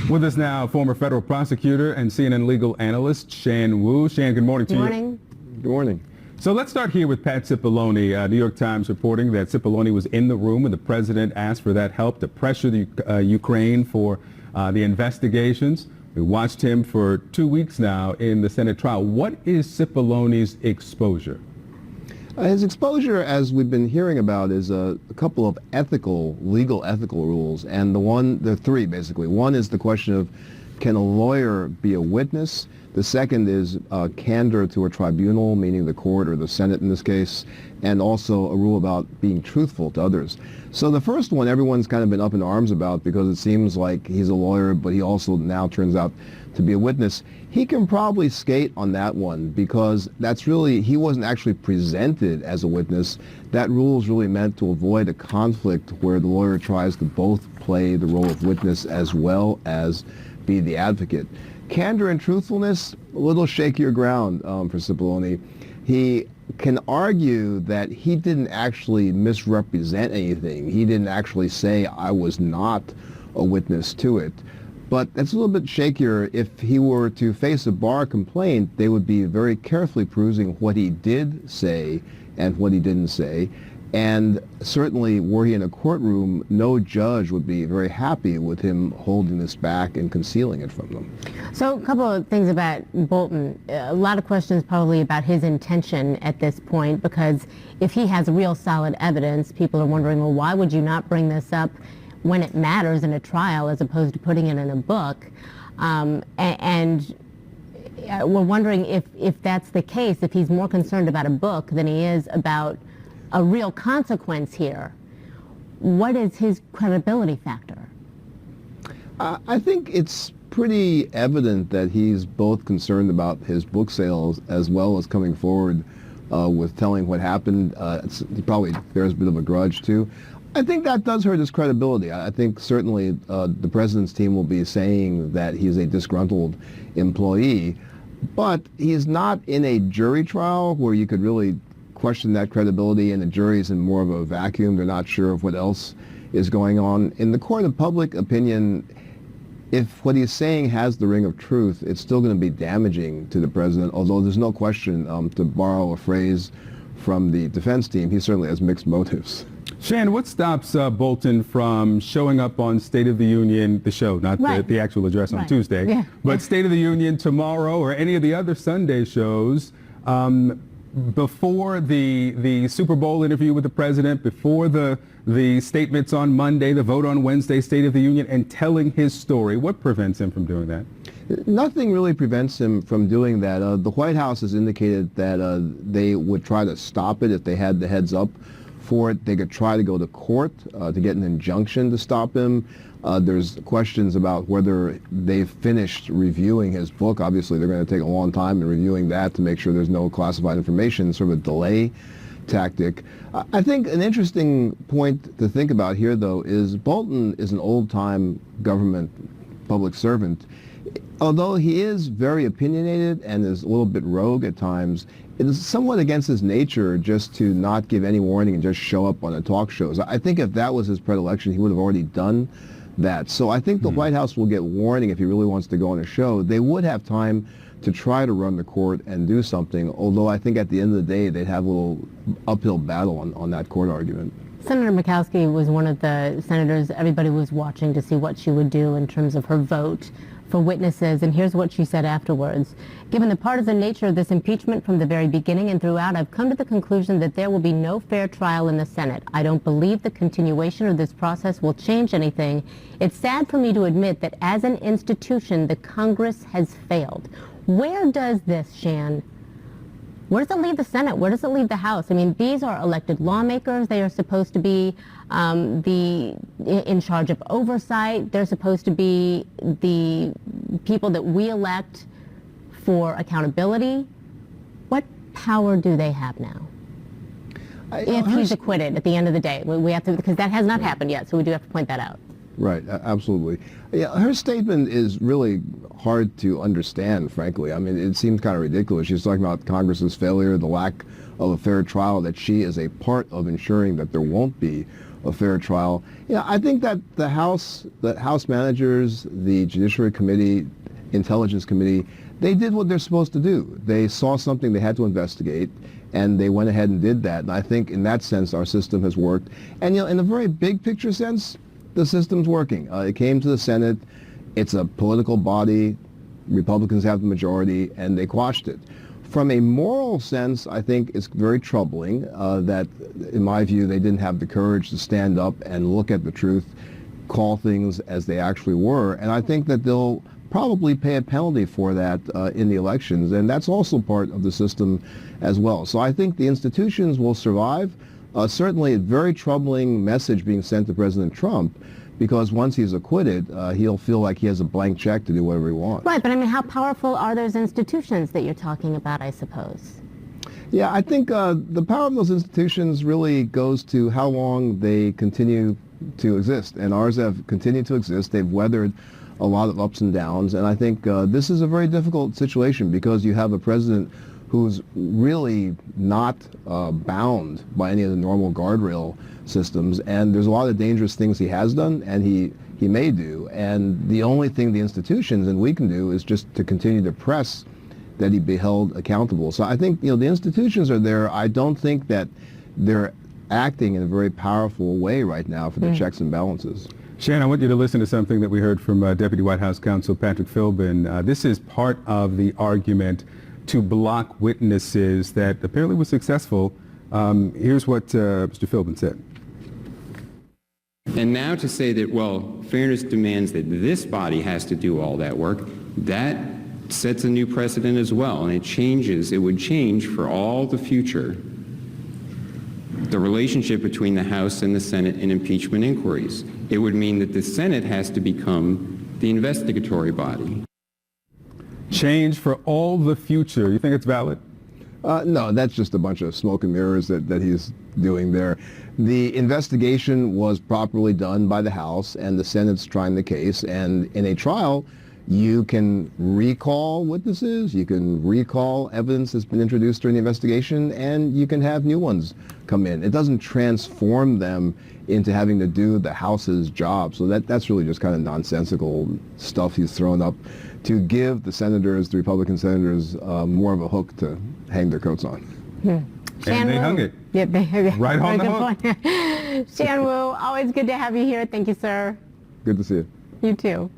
With us now, former federal prosecutor and CNN legal analyst Shanlon Wu. Shan, good morning to you. Good morning. Good morning. So let's start here with Pat Cipollone. New York Times reporting that Cipollone was in the room when the president asked for that help to pressure the Ukraine for the investigations. We watched him for 2 weeks now in the Senate trial. What is Cipollone's exposure? His exposure, as we've been hearing about, is a couple of legal ethical rules, and there are three basically. One is the question of, can a lawyer be a witness? The second is candor to a tribunal, meaning the court or the Senate in this case, and also a rule about being truthful to others. So the first one, everyone's kind of been up in arms about because it seems like he's a lawyer, but he also now turns out to be a witness. He can probably skate on that one because he wasn't actually presented as a witness. That rule is really meant to avoid a conflict where the lawyer tries to both play the role of witness as well as be the advocate. Candor and truthfulness, a little shakier ground for Cipollone. He can argue that he didn't actually misrepresent anything. He didn't actually say, I was not a witness to it. But that's a little bit shakier. If he were to face a bar complaint, they would be very carefully perusing what he did say and what he didn't say. And certainly, were he in a courtroom, no judge would be very happy with him holding this back and concealing it from them. So a couple of things about Bolton. A lot of questions probably about his intention at this point, because if he has real solid evidence, people are wondering, well, why would you not bring this up when it matters in a trial as opposed to putting it in a book? And we're wondering if that's the case, if he's more concerned about a book than he is about a real consequence here. What is his credibility factor? I think it's pretty evident that he's both concerned about his book sales as well as coming forward with telling what happened. He probably bears a bit of a grudge too. I think that does hurt his credibility. I think certainly the president's team will be saying that he's a disgruntled employee, but he's not in a jury trial where you could really question that credibility, and the jury's in more of a vacuum. They're not sure of what else is going on. In the court of public opinion, if what he's saying has the ring of truth, it's still going to be damaging to the president, although there's no question, to borrow a phrase from the defense team, he certainly has mixed motives. Shan, what stops Bolton from showing up on State of the Union, the show, not the actual address on Tuesday, but State of the Union tomorrow or any of the other Sunday shows, before the Super Bowl interview with the president, before the statements on Monday, the vote on Wednesday, State of the Union, and telling his story? What prevents him from doing that? Nothing really prevents him from doing that. The White House has indicated that they would try to stop it if they had the heads up for it. They could try to go to court to get an injunction to stop him. There's questions about whether they've finished reviewing his book. Obviously, they're going to take a long time in reviewing that to make sure there's no classified information, sort of a delay tactic. I think an interesting point to think about here, though, is Bolton is an old-time government public servant. Although he is very opinionated and is a little bit rogue at times, it is somewhat against his nature just to not give any warning and just show up on the talk shows. I think if that was his predilection, he would have already done that. So I think the White House will get warning if he really wants to go on a show. They would have time to try to run the court and do something, although I think at the end of the day, they'd have a little uphill battle on that court argument. Senator Murkowski was one of the senators everybody was watching to see what she would do in terms of her vote for witnesses, and here's what she said afterwards. Given the partisan nature of this impeachment from the very beginning and throughout, I've come to the conclusion that there will be no fair trial in the Senate. I don't believe the continuation of this process will change anything. It's sad for me to admit that as an institution, the Congress has failed. Where does this, Shan, where does it leave the Senate? Where does it leave the House? I mean, these are elected lawmakers. They are supposed to be in charge of oversight. They're supposed to be the people that we elect for accountability. What power do they have now? If he's acquitted at the end of the day, we have to, because that has not happened yet, so we do have to point that out. Right, absolutely. Yeah, her statement is really hard to understand, frankly. I mean, it seems kind of ridiculous. She's talking about Congress's failure, the lack of a fair trial, that she is a part of ensuring that there won't be a fair trial. Yeah, I think that the House managers, the Judiciary Committee, Intelligence Committee, they did what they're supposed to do. They saw something they had to investigate, and they went ahead and did that. And I think in that sense, our system has worked. And in a very big picture sense, the system's working. It came to the Senate. It's a political body. Republicans have the majority, and they quashed it. From a moral sense, I think it's very troubling that, in my view, they didn't have the courage to stand up and look at the truth, call things as they actually were. And I think that they'll probably pay a penalty for that in the elections, and that's also part of the system as well. So I think the institutions will survive. Certainly a very troubling message being sent to President Trump, because once he's acquitted, he'll feel like he has a blank check to do whatever he wants. Right, but I mean, how powerful are those institutions that you're talking about, I suppose? Yeah, I think the power of those institutions really goes to how long they continue to exist. And ours have continued to exist. They've weathered a lot of ups and downs. And I think this is a very difficult situation because you have a president who's really not bound by any of the normal guardrail systems. And there's a lot of dangerous things he has done and he may do. And the only thing the institutions and we can do is just to continue to press that he be held accountable. So I think, the institutions are there. I don't think that they're acting in a very powerful way right now for the checks and balances. Shan, I want you to listen to something that we heard from Deputy White House Counsel Patrick Philbin. This is part of the argument to block witnesses that apparently was successful. Here's what Mr. Philbin said. And now to say that, well, fairness demands that this body has to do all that work, that sets a new precedent as well, and it would change for all the future the relationship between the House and the Senate in impeachment inquiries. It would mean that the Senate has to become the investigatory body. Change for all the future. You think it's valid? No, that's just a bunch of smoke and mirrors that he's doing there. The investigation was properly done by the House, and the Senate's trying the case. And in a trial, you can recall witnesses, you can recall evidence that's been introduced during the investigation, and you can have new ones come in. It doesn't transform them into having to do the House's job. So that's really just kind of nonsensical stuff he's thrown up to give the senators, the Republican senators, more of a hook to hang their coats on. And they hung it. Yeah, right on the hook. Shan Wu, always good to have you here. Thank you, sir. Good to see you. You too.